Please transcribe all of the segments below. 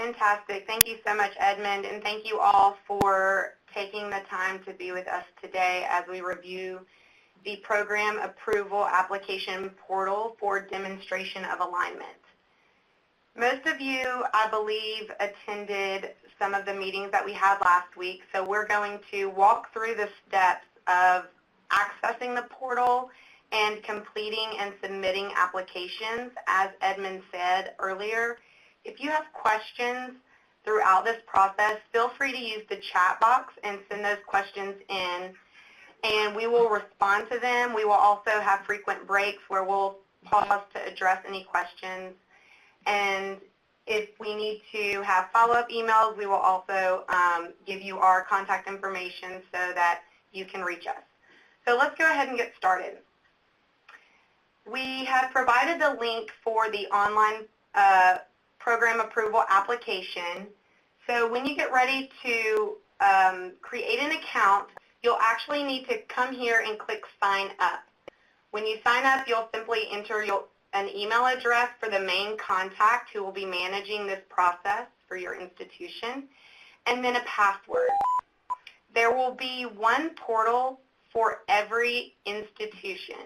Fantastic. Thank you so much, Edmund, and thank you all for taking the time to be with us today as we review the Program Approval Application Portal for Demonstration of Alignment. Most of you, I believe, attended some of the meetings that we had last week, so we're going to walk through the steps of accessing the portal and completing and submitting applications. As Edmund said earlier, if you have questions throughout this process, feel free to use the chat box and send those questions in, and we will respond to them. We will also have frequent breaks where we'll pause to address any questions. And if we need to have follow-up emails, we will also give you our contact information so that you can reach us. So let's go ahead and get started. We have provided the link for the online program approval application. So when you get ready to create an account, you'll actually need to come here and click Sign Up. When you sign up, you'll simply enter an email address for the main contact who will be managing this process for your institution, and then a password. There will be one portal for every institution.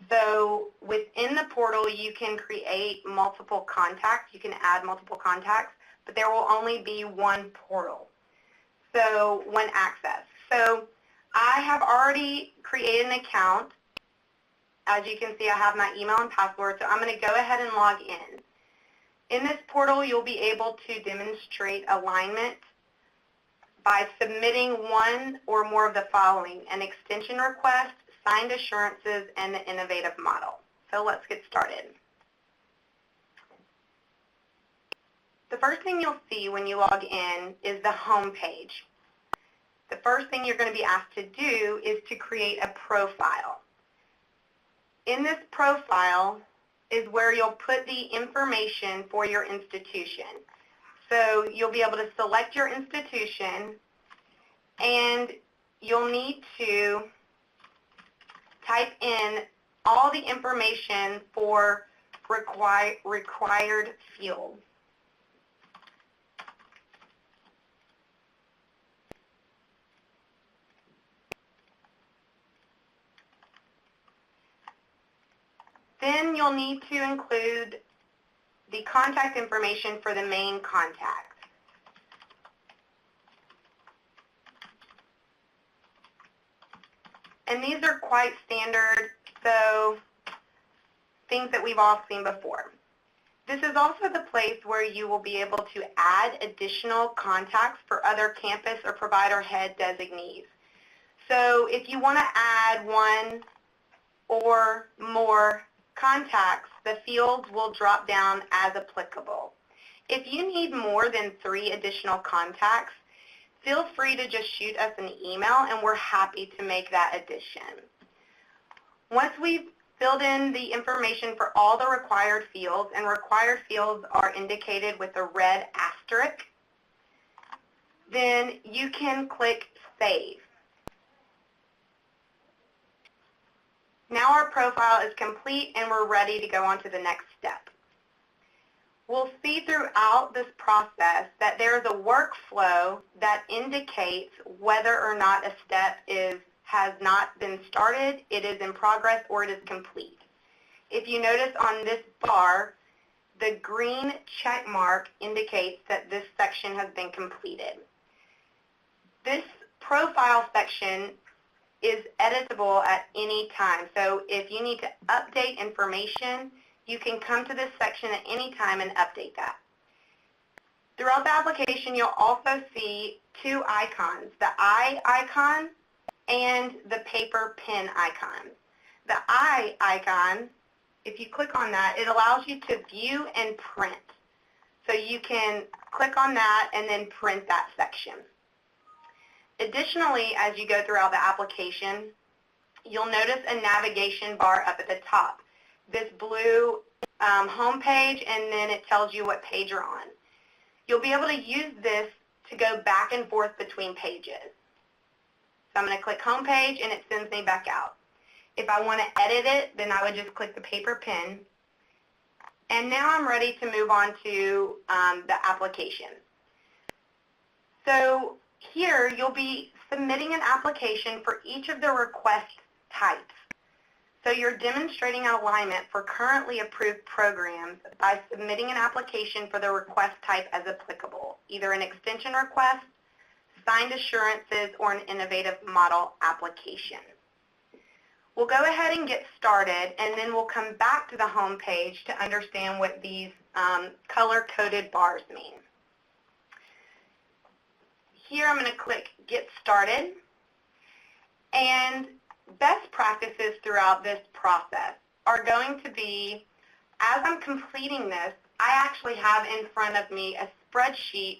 So within the portal, you can create multiple contacts. You can add multiple contacts, but there will only be one portal. So one access. So I have already created an account. As you can see, I have my email and password, so I'm going to go ahead and log in. In this portal, you'll be able to demonstrate alignment by submitting one or more of the following: an extension request, signed assurances, and the innovative model. So let's get started. The first thing you'll see when you log in is the home page. The first thing you're going to be asked to do is to create a profile. In this profile is where you'll put the information for your institution. So you'll be able to select your institution, and you'll need to type in all the information for required fields. Then you'll need to include the contact information for the main contact. And these are quite standard, so things that we've all seen before. This is also the place where you will be able to add additional contacts for other campus or provider head designees. So if you want to add one or more contacts, the fields will drop down as applicable. If you need more than 3 additional contacts, feel free to just shoot us an email and we're happy to make that addition. Once we've filled in the information for all the required fields, and required fields are indicated with a red asterisk, then you can click Save. Now our profile is complete and we're ready to go on to the next step. We'll see throughout this process that there is a workflow that indicates whether or not a step has not been started, it is in progress, or it is complete. If you notice on this bar, the green check mark indicates that this section has been completed. This profile section is editable at any time. So if you need to update information, you can come to this section at any time and update that. Throughout the application, you'll also see 2 icons, the eye icon and the paper pen icon. The eye icon, if you click on that, it allows you to view and print. So you can click on that and then print that section. Additionally, as you go throughout the application, you'll notice a navigation bar up at the top. This blue home page, and then it tells you what page you're on. You'll be able to use this to go back and forth between pages. So I'm going to click home page and it sends me back out. If I want to edit it, then I would just click the paper pen. And now I'm ready to move on to the application. So here you'll be submitting an application for each of the request types. So you're demonstrating alignment for currently approved programs by submitting an application for the request type as applicable, either an extension request, signed assurances, or an innovative model application. We'll go ahead and get started, and then we'll come back to the home page to understand what these color-coded bars mean. Here I'm going to click Get Started, and best practices throughout this process are going to be, as I'm completing this, I actually have in front of me a spreadsheet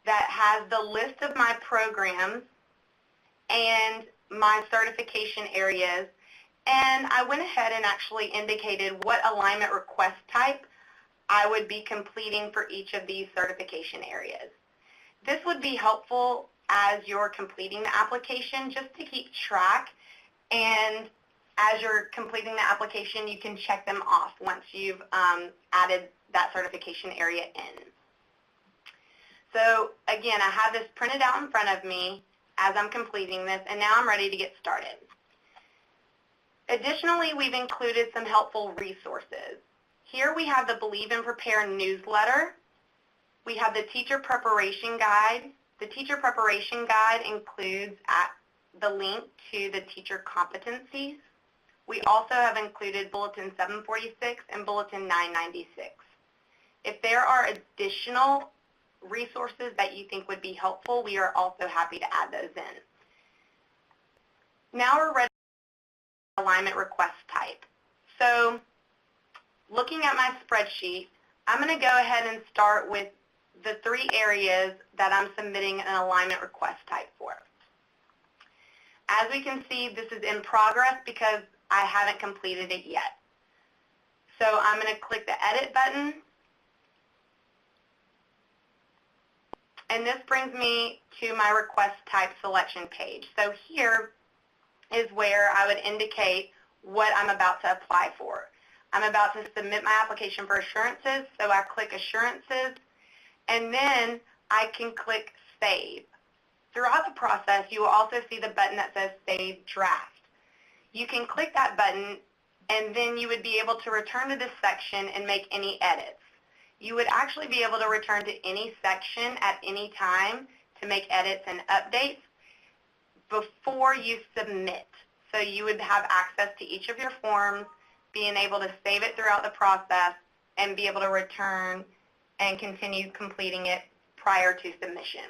that has the list of my programs and my certification areas, and I went ahead and actually indicated what alignment request type I would be completing for each of these certification areas. This would be helpful as you're completing the application just to keep track, and as you're completing the application you can check them off once you've added that certification area in. So again, I have this printed out in front of me as I'm completing this, and now I'm ready to get started. Additionally, we've included some helpful resources. Here we have the Believe and Prepare newsletter. We have the Teacher Preparation Guide. The Teacher Preparation Guide includes the link to the teacher competencies. We also have included Bulletin 746 and Bulletin 996. If there are additional resources that you think would be helpful, we are also happy to add those in. Now we're ready for alignment request type. So looking at my spreadsheet, I'm going to go ahead and start with the 3 areas that I'm submitting an alignment request type for. As we can see, this is in progress because I haven't completed it yet. So I'm going to click the Edit button, and this brings me to my request type selection page. So here is where I would indicate what I'm about to apply for. I'm about to submit my application for assurances, so I click Assurances, and then I can click Save. Throughout the process, you will also see the button that says Save Draft. You can click that button, and then you would be able to return to this section and make any edits. You would actually be able to return to any section at any time to make edits and updates before you submit. So you would have access to each of your forms, being able to save it throughout the process, and be able to return and continue completing it prior to submission.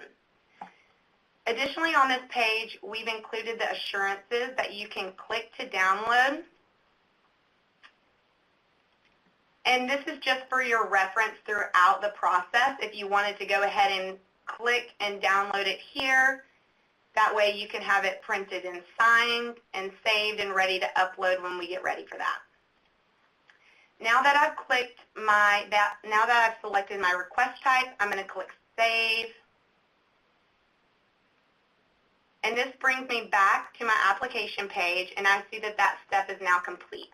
Additionally, on this page, we've included the assurances that you can click to download. And this is just for your reference throughout the process. If you wanted to go ahead and click and download it here, that way you can have it printed and signed and saved and ready to upload when we get ready for that. Now that I've clicked now that I've selected my request type, I'm going to click Save. And this brings me back to my application page, and I see that that step is now complete.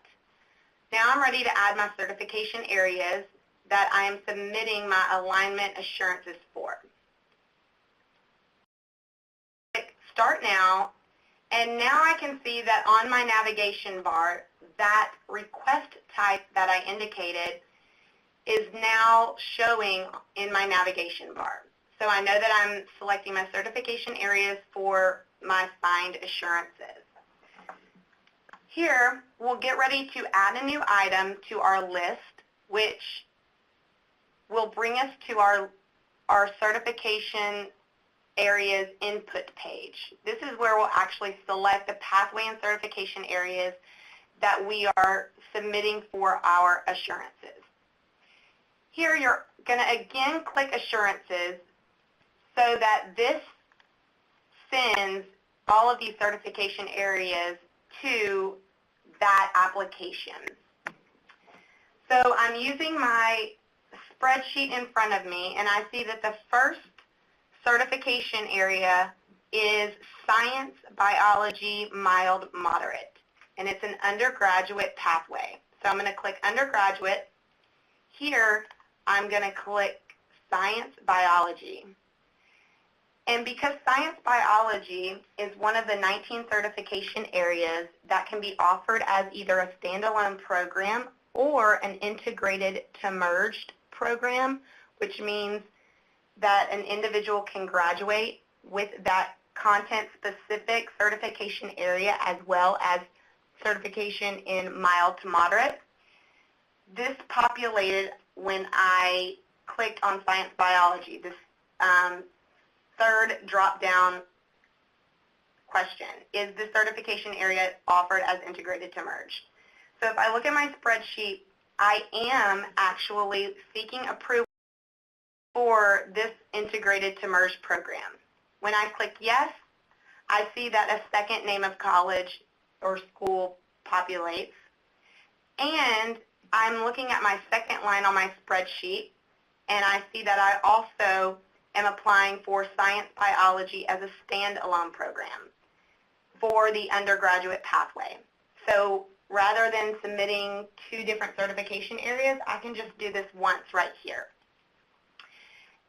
Now I'm ready to add my certification areas that I am submitting my alignment assurances for. Click Start Now, and now I can see that on my navigation bar, that request type that I indicated is now showing in my navigation bar. So I know that I'm selecting my certification areas for my signed assurances. Here, we'll get ready to add a new item to our list, which will bring us to our certification areas input page. This is where we'll actually select the pathway and certification areas that we are submitting for our assurances. Here, you're going to again click Assurances so that this sends all of these certification areas to that application. So I'm using my spreadsheet in front of me, and I see that the first certification area is Science Biology Mild Moderate, and it's an undergraduate pathway. So I'm going to click Undergraduate. Here, I'm going to click Science Biology. And because Science Biology is one of the 19 certification areas that can be offered as either a standalone program or an integrated to merged program, which means that an individual can graduate with that content-specific certification area as well as certification in mild to moderate. This populated when I clicked on Science Biology, this third drop-down question. Is the certification area offered as integrated to merge? So if I look at my spreadsheet, I am actually seeking approval for this integrated to merge program. When I click yes, I see that a second name of college or school populates. And I'm looking at my second line on my spreadsheet, and I see that I also am applying for Science Biology as a standalone program for the undergraduate pathway. So rather than submitting two different certification areas, I can just do this once right here.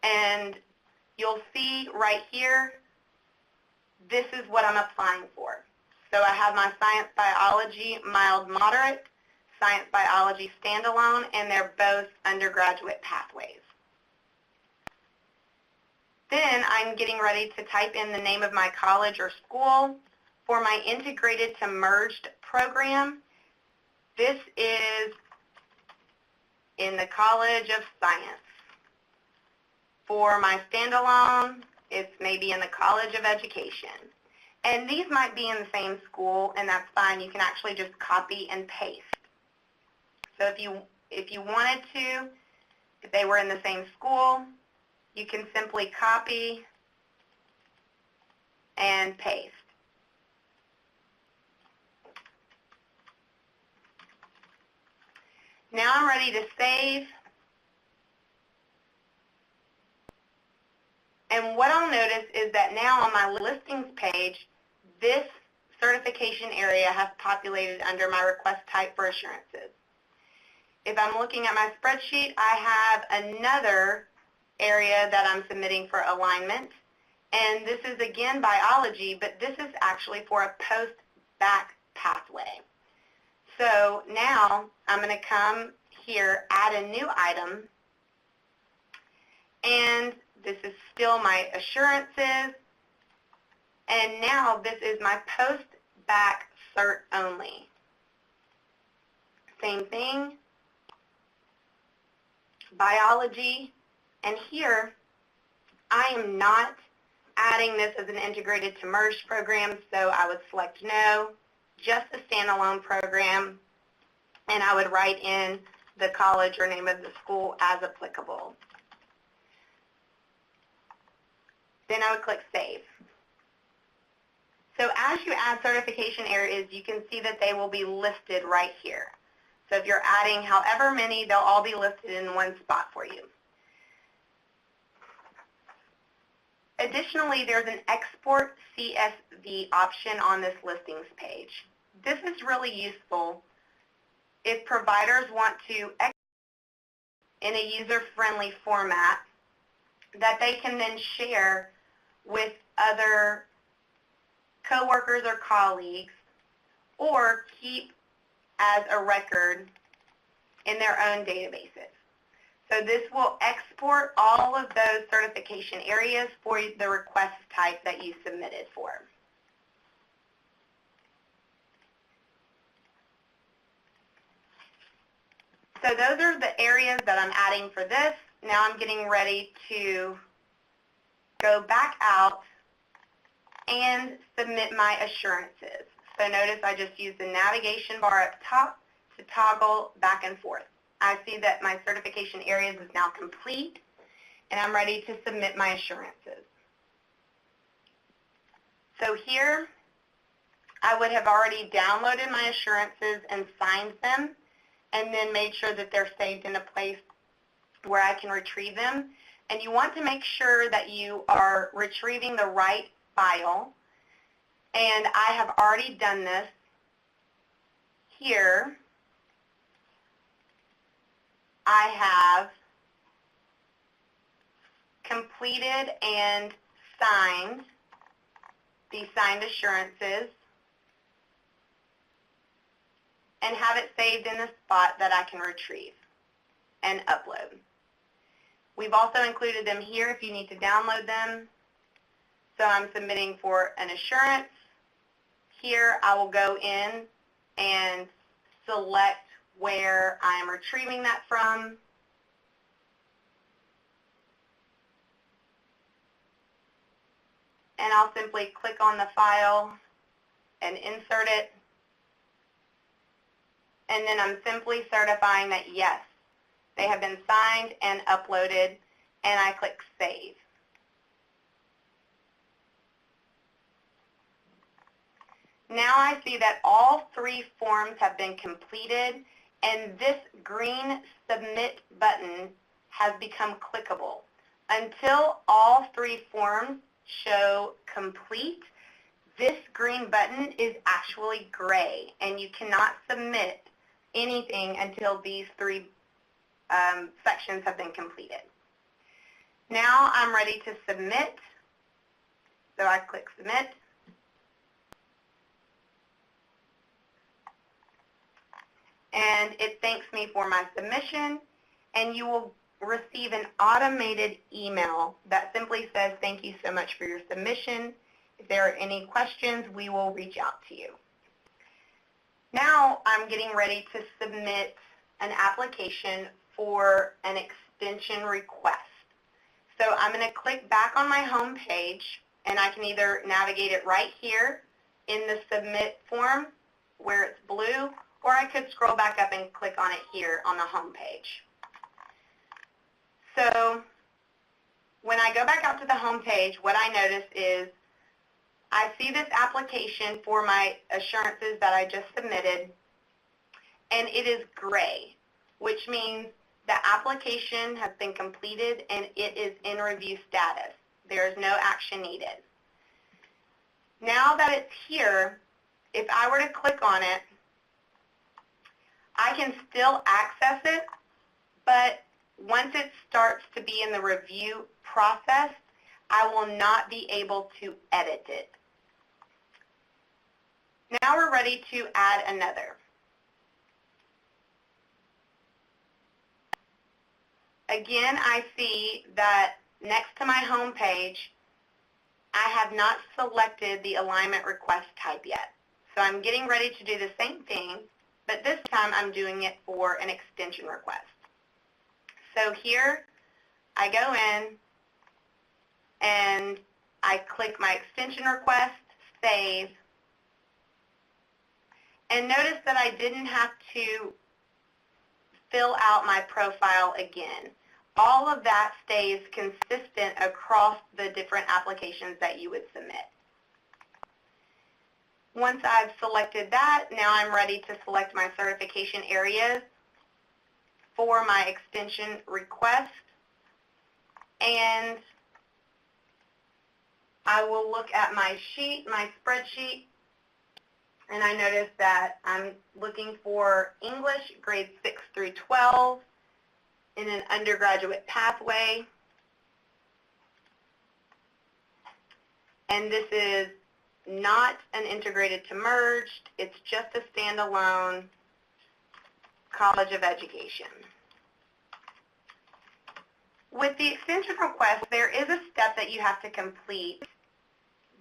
And you'll see right here, this is what I'm applying for. So I have my Science Biology mild moderate, Science Biology standalone, and they're both undergraduate pathways. Then I'm getting ready to type in the name of my college or school. For my integrated to merged program, this is in the College of Science. For my standalone, it's maybe in the College of Education. And these might be in the same school, and that's fine. You can actually just copy and paste. So if you wanted to, if they were in the same school, you can simply copy and paste. Now I'm ready to save. And what I'll notice is that now on my listings page, this certification area has populated under my request type for assurances. If I'm looking at my spreadsheet, I have another area that I'm submitting for alignment. And this is again biology, but this is actually for a post-bac pathway. So now I'm going to come here, add a new item, and this is still my assurances, and now this is my post-bac cert only. Same thing, biology, and here I am not adding this as an integrated to merged program, so I would select no, just a standalone program, and I would write in the college or name of the school as applicable. Then I would click Save. So as you add certification areas, you can see that they will be listed right here. So if you're adding however many, they'll all be listed in one spot for you. Additionally, there's an Export CSV option on this listings page. This is really useful if providers want to export in a user-friendly format that they can then share with other coworkers or colleagues, or keep as a record in their own databases. So this will export all of those certification areas for the request type that you submitted for. So those are the areas that I'm adding for this. Now I'm getting ready to go back out and submit my assurances. So notice I just used the navigation bar up top to toggle back and forth. I see that my certification areas is now complete, and I'm ready to submit my assurances. So here, I would have already downloaded my assurances and signed them, and then made sure that they're saved in a place where I can retrieve them. And you want to make sure that you are retrieving the right file. And I have already done this here. I have completed and signed the signed assurances and have it saved in a spot that I can retrieve and upload. We've also included them here if you need to download them. So I'm submitting for an assurance. Here I will go in and select where I am retrieving that from. And I'll simply click on the file and insert it. And then I'm simply certifying that yes, they have been signed and uploaded, and I click Save. Now I see that all 3 forms have been completed, and this green Submit button has become clickable. Until all 3 forms show complete, this green button is actually gray, and you cannot submit anything until these 3 sections have been completed. Now I'm ready to submit, so I click Submit. And it thanks me for my submission, and you will receive an automated email that simply says, thank you so much for your submission. If there are any questions, we will reach out to you. Now I'm getting ready to submit an application for an extension request. So I'm going to click back on my home page, and I can either navigate it right here in the Submit form where it's blue, or I could scroll back up and click on it here on the home page. So when I go back out to the home page, what I notice is I see this application for my assurances that I just submitted, and it is gray, which means the application has been completed and it is in review status. There is no action needed. Now that it's here, if I were to click on it, I can still access it, but once it starts to be in the review process, I will not be able to edit it. Now we're ready to add another. Again, I see that next to my home page, I have not selected the alignment request type yet. So I'm getting ready to do the same thing, but this time I'm doing it for an extension request. So here I go in and I click my extension request, save, and notice that I didn't have to fill out my profile again. All of that stays consistent across the different applications that you would submit. Once I've selected that, now I'm ready to select my certification areas for my extension request, and I will look at my sheet, my spreadsheet, and I notice that I'm looking for English grades 6 through 12 in an undergraduate pathway, and this is not an integrated to merged, it's just a standalone College of Education. With the extension request, there is a step that you have to complete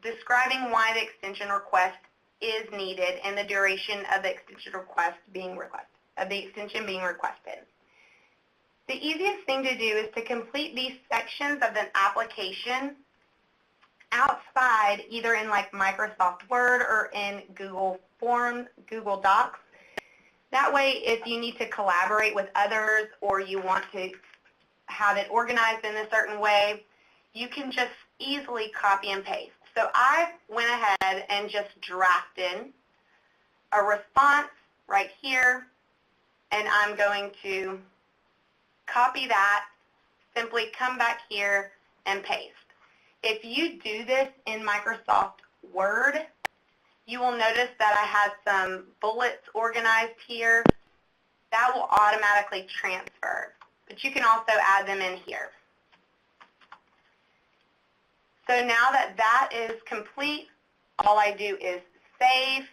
describing why the extension request is needed and the duration of the extension request being requested. The easiest thing to do is to complete these sections of an application outside, either in like Microsoft Word or in Google Forms, Google Docs. That way, if you need to collaborate with others or you want to have it organized in a certain way, you can just easily copy and paste. So I went ahead and just drafted a response right here, and I'm going to copy that, simply come back here and paste. If you do this in Microsoft Word, you will notice that I have some bullets organized here that will automatically transfer. But you can also add them in here. So now that that is complete, all I do is save.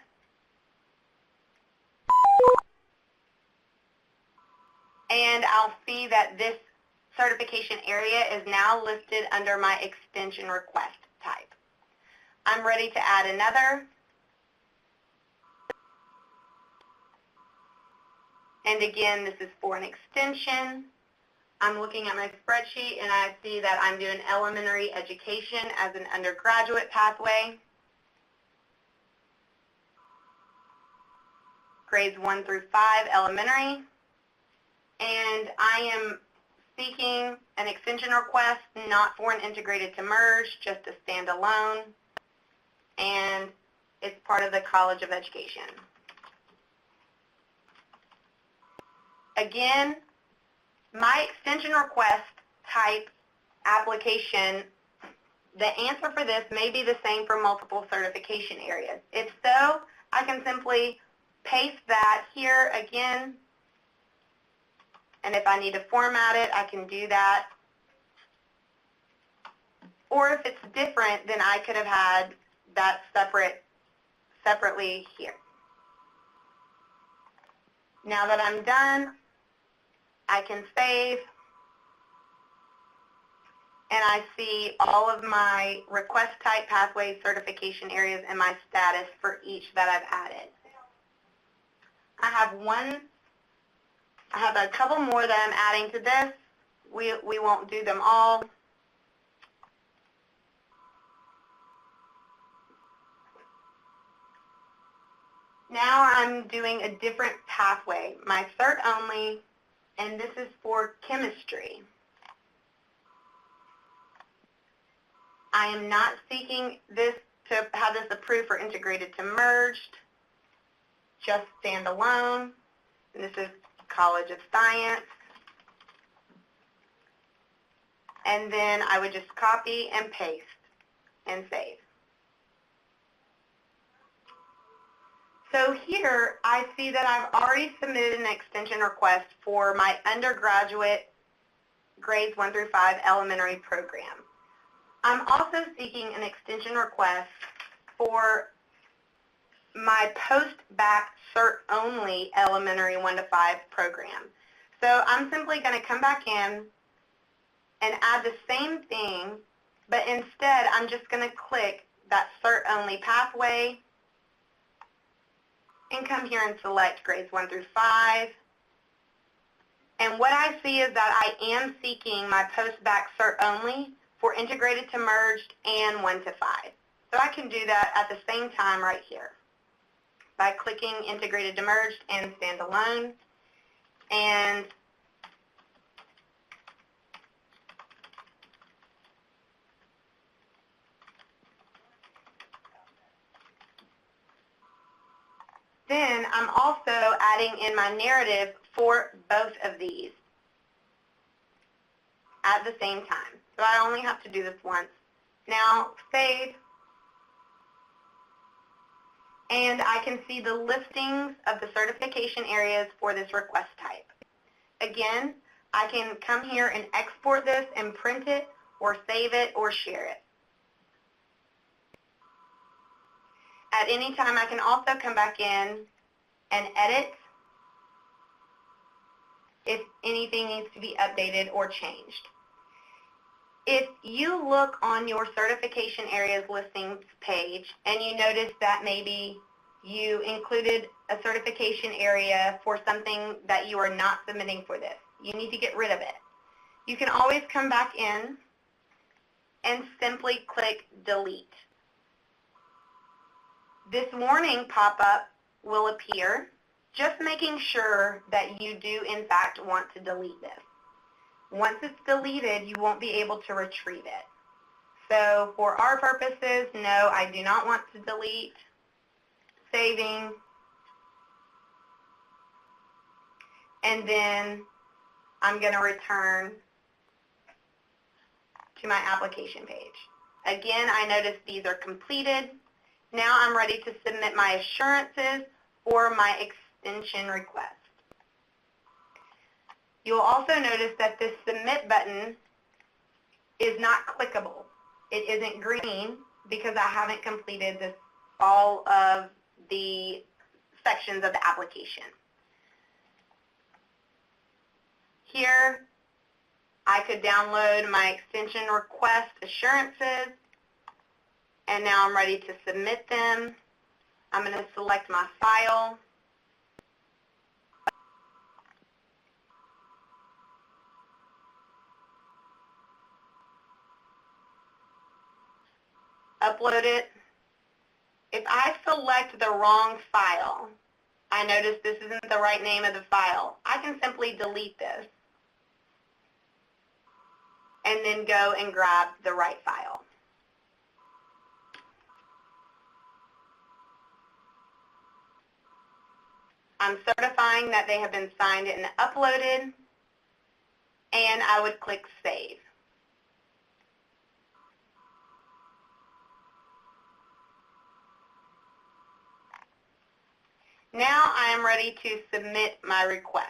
And I'll see that this certification area is now listed under my extension request type. I'm ready to add another. And again, this is for an extension. I'm looking at my spreadsheet and I see that I'm doing elementary education as an undergraduate pathway. Grades 1 through 5 elementary. And I am seeking an extension request, not for an integrated to merge, just a standalone. And it's part of the College of Education. Again, my extension request type application, the answer for this may be the same for multiple certification areas. If so, I can simply paste that here again, and if I need to format it, I can do that. Or if it's different, then I could have had that separately here. Now that I'm done, I can save, and I see all of my request type pathway certification areas and my status for each that I've added. I have a couple more that I'm adding to this. We won't do them all. Now I'm doing a different pathway, my cert only, and this is for chemistry. I am not seeking this to have this approved for integrated to merged, just standalone. And this is College of Science. And then I would just copy and paste and save. So here I see that I've already submitted an extension request for my undergraduate grades 1 through 5 elementary program. I'm also seeking an extension request for my post-bac cert-only elementary 1 to 5 program. So I'm simply going to come back in and add the same thing, but instead I'm just going to click that cert-only pathway and come here and select grades 1 through 5. And what I see is that I am seeking my post-bac cert-only for integrated to merged and 1 to 5. So I can do that at the same time right here by clicking integrated to merged and standalone. And then I'm also adding in my narrative for both of these at the same time. So I only have to do this once. Now save, and I can see the listings of the certification areas for this request type. Again, I can come here and export this and print it or save it or share it. At any time, I can also come back in and edit if anything needs to be updated or changed. If you look on your certification areas listings page and you notice that maybe you included a certification area for something that you are not submitting for this, you need to get rid of it. You can always come back in and simply click delete. This warning pop-up will appear, just making sure that you do in fact want to delete this. Once it's deleted, you won't be able to retrieve it. So for our purposes, no, I do not want to delete. Saving. And then I'm going to return to my application page. Again, I notice these are completed. Now I'm ready to submit my assurances or my extension request. You'll also notice that this submit button is not clickable. It isn't green because I haven't completed all of the sections of the application. Here, I could download my extension request assurances, and now I'm ready to submit them. I'm going to select my file. Upload it. If I select the wrong file, I notice this isn't the right name of the file. I can simply delete this and then go and grab the right file. I'm certifying that they have been signed and uploaded, and I would click Save. Now I am ready to submit my request.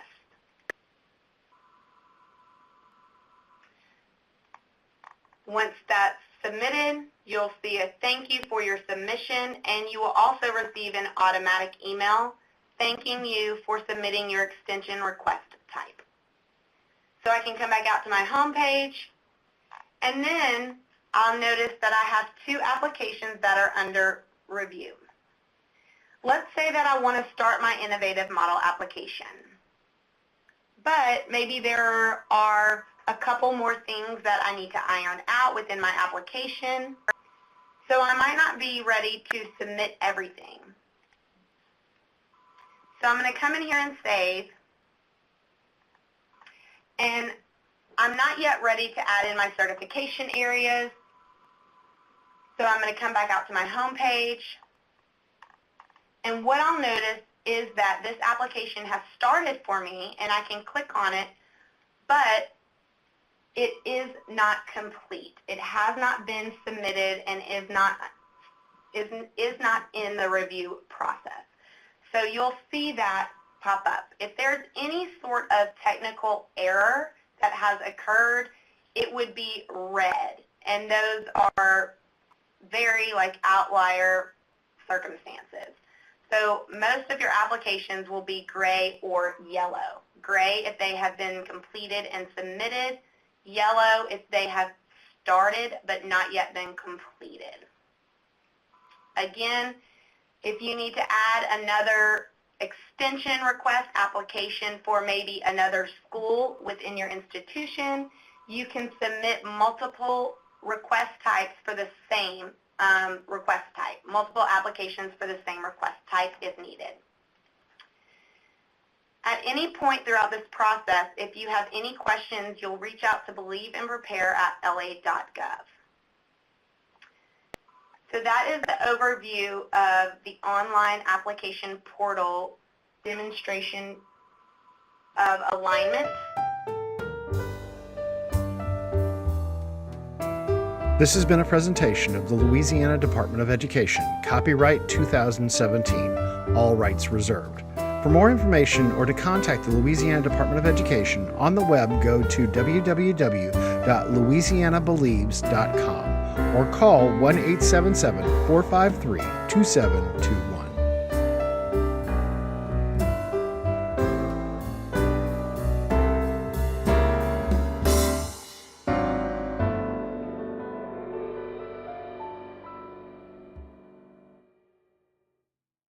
Once that's submitted, you'll see a thank you for your submission, and you will also receive an automatic email thanking you for submitting your extension request type. So I can come back out to my home page, and then I'll notice that I have 2 applications that are under review. Let's say that I want to start my innovative model application, but maybe there are a couple more things that I need to iron out within my application, so I might not be ready to submit everything. So I'm going to come in here and save, and I'm not yet ready to add in my certification areas, so I'm going to come back out to my home page. And what I'll notice is that this application has started for me, and I can click on it, but it is not complete. It has not been submitted and is not in the review process. So you'll see that pop up. If there's any sort of technical error that has occurred, it would be red, and those are very outlier circumstances. So most of your applications will be gray or yellow. Gray if they have been completed and submitted, yellow if they have started but not yet been completed. Again, if you need to add another extension request application for maybe another school within your institution, you can submit multiple request types for the same request type, multiple applications for the same request type if needed. At any point throughout this process, if you have any questions, you'll reach out to believeandprepare@la.gov. So that is the overview of the online application portal demonstration of alignment. This has been a presentation of the Louisiana Department of Education, copyright 2017, all rights reserved. For more information or to contact the Louisiana Department of Education on the web, go to www.louisianabelieves.com or call 1-877-453-2721.